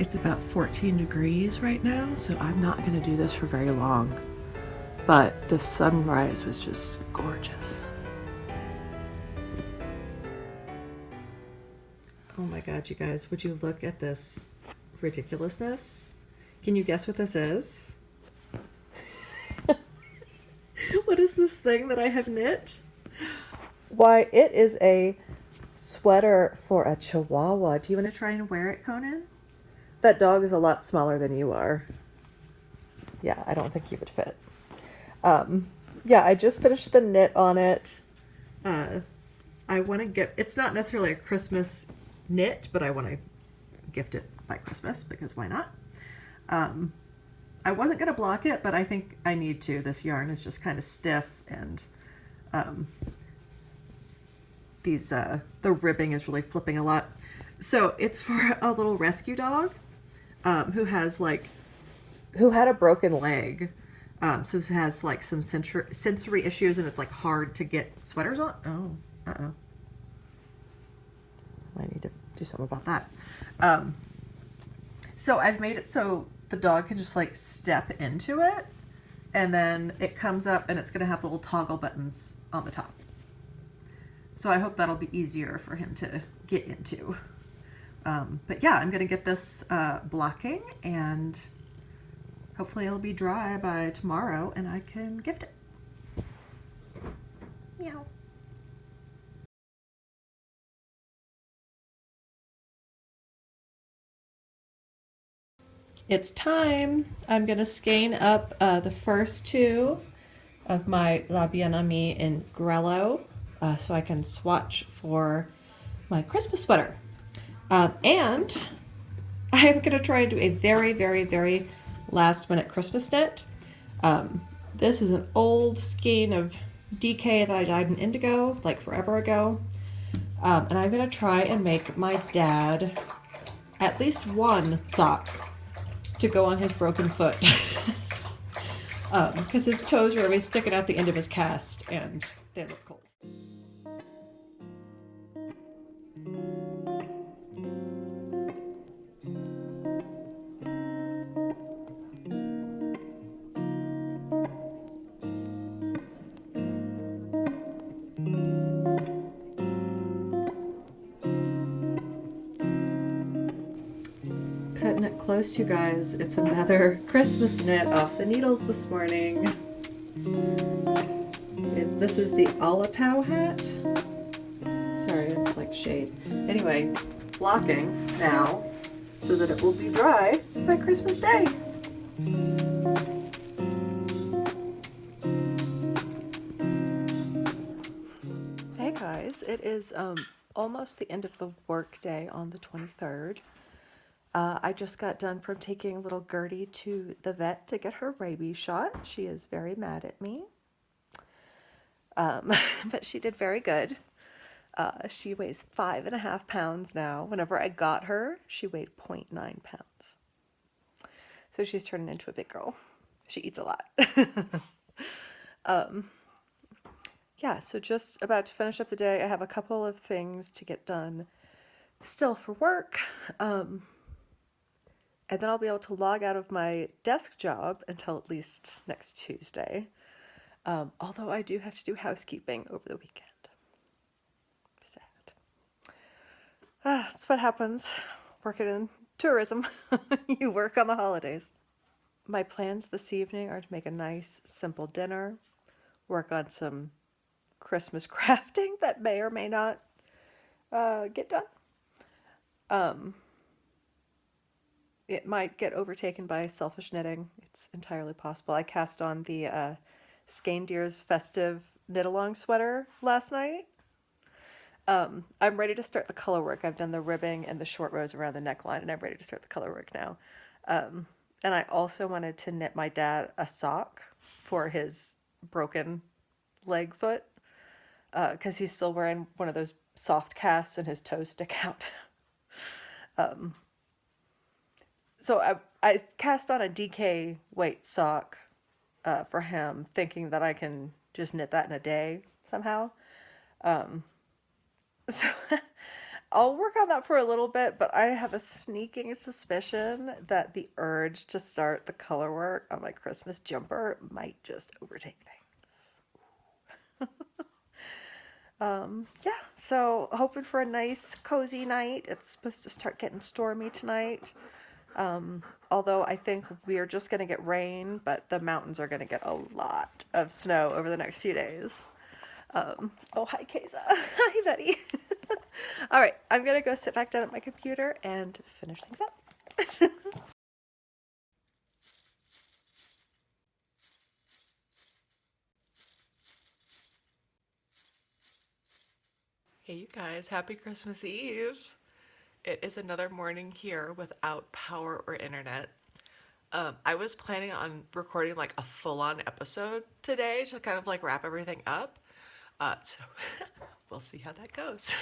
It's about 14 degrees right now, so I'm not going to do this for very long. But the sunrise was just gorgeous. Oh my god, you guys, would you look at this ridiculousness? Can you guess what this is? What is this thing that I have knit? Why, it is a sweater for a Chihuahua. Do you want to try and wear it, Conan? That dog is a lot smaller than you are. Yeah, I don't think you would fit. Yeah, I just finished the knit on it. I want to get, it's not necessarily a Christmas knit, but I want to gift it by Christmas because why not? I wasn't going to block it, but I think I need to. This yarn is just kind of stiff, and the ribbing is really flipping a lot. So it's for a little rescue dog who had a broken leg. So it has like some sensory issues, and it's like hard to get sweaters on. Oh, uh-oh. I need to do something about that. So I've made it so the dog can just like step into it, and then it comes up and it's going to have the little toggle buttons on the top. So I hope that'll be easier for him to get into. But yeah, I'm going to get this blocking, and hopefully it'll be dry by tomorrow and I can gift it. Meow. It's time. I'm going to skein up the first two of my La Bien Amie in Grello so I can swatch for my Christmas sweater. And I'm going to try and do a very, very, very last minute Christmas knit. This is an old skein of DK that I dyed in indigo like forever ago. And I'm going to try and make my dad at least one sock to go on his broken foot. Because his toes are always sticking out the end of his cast and they look cold. Cutting it close, you guys. It's another Christmas knit off the needles this morning. This is the Alatau hat. Sorry, it's like shade. Anyway, blocking now so that it will be dry by Christmas Day. Hey guys, it is almost the end of the work day on the 23rd. I just got done from taking little Gertie to the vet to get her rabies shot. She is very mad at me. But she did very good. She weighs 5.5 pounds now. Whenever I got her, she weighed 0.9 pounds. So she's turning into a big girl. She eats a lot. Yeah, so just about to finish up the day. I have a couple of things to get done still for work. And then I'll be able to log out of my desk job until at least next Tuesday. Although I do have to do housekeeping over the weekend. Sad. That's what happens working in tourism. You work on the holidays. My plans this evening are to make a nice, simple dinner, work on some Christmas crafting that may or may not get done. It might get overtaken by selfish knitting. It's entirely possible. I cast on the Skein-Deer's festive knit-along sweater last night. I'm ready to start the color work. I've done the ribbing and the short rows around the neckline, and I'm ready to start the color work now. And I also wanted to knit my dad a sock for his broken leg foot, because he's still wearing one of those soft casts and his toes stick out. So I cast on a DK weight sock for him, thinking that I can just knit that in a day somehow. So I'll work on that for a little bit, but I have a sneaking suspicion that the urge to start the color work on my Christmas jumper might just overtake things. Yeah, so hoping for a nice cozy night. It's supposed to start getting stormy tonight. Although I think we are just going to get rain, but the mountains are going to get a lot of snow over the next few days. Oh, hi, Keza. Hi, Betty. All right, I'm going to go sit back down at my computer and finish things up. Hey, you guys, happy Christmas Eve. It is another morning here without power or internet. I was planning on recording like a full-on episode today to kind of like wrap everything up. So we'll see how that goes.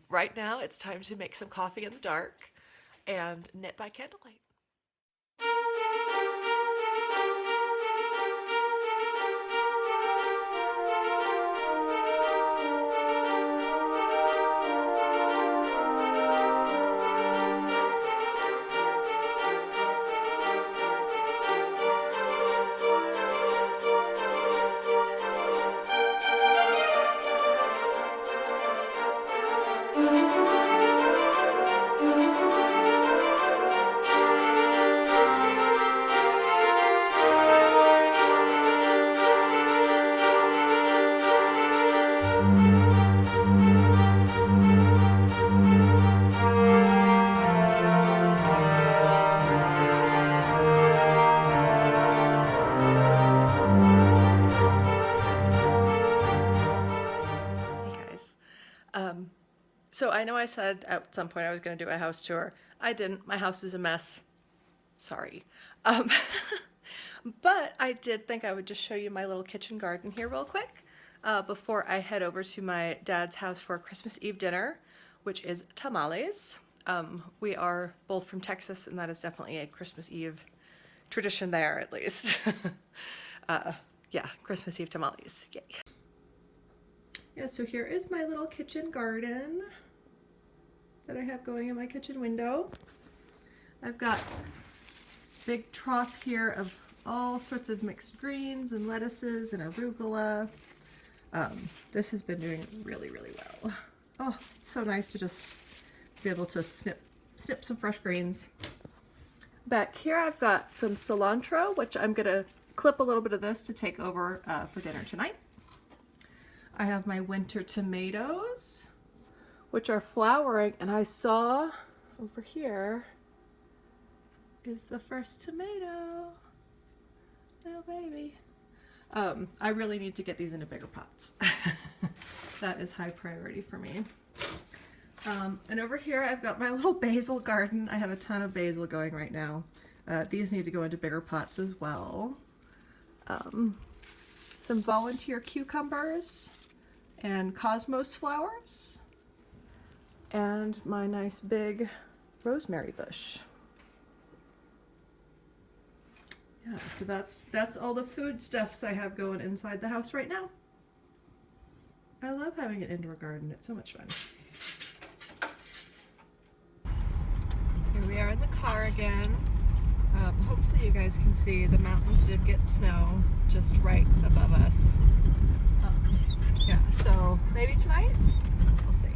Right now it's time to make some coffee in the dark and knit by candlelight. So I know I said at some point I was going to do a house tour. I didn't. My house is a mess. Sorry. But I did think I would just show you my little kitchen garden here real quick before I head over to my dad's house for Christmas Eve dinner, which is tamales. We are both from Texas, and that is definitely a Christmas Eve tradition there, at least. Yeah, Christmas Eve tamales. Yay. Yeah, so here is my little kitchen garden that I have going in my kitchen window. I've got a big trough here of all sorts of mixed greens and lettuces and arugula. This has been doing really, really well. Oh, it's so nice to just be able to snip some fresh greens. Back here I've got some cilantro, which I'm gonna clip a little bit of this to take over for dinner tonight. I have my winter tomatoes, which are flowering, and I saw over here is the first tomato. Little baby. I really need to get these into bigger pots. That is high priority for me. And over here I've got my little basil garden. I have a ton of basil going right now. These need to go into bigger pots as well. Some volunteer cucumbers and cosmos flowers, and my nice big rosemary bush. Yeah, so that's all the foodstuffs I have going inside the house right now. I love having an indoor garden. It's so much fun. Here we are in the car again. Hopefully you guys can see the mountains did get snow just right above us. Yeah, so maybe tonight? We'll see.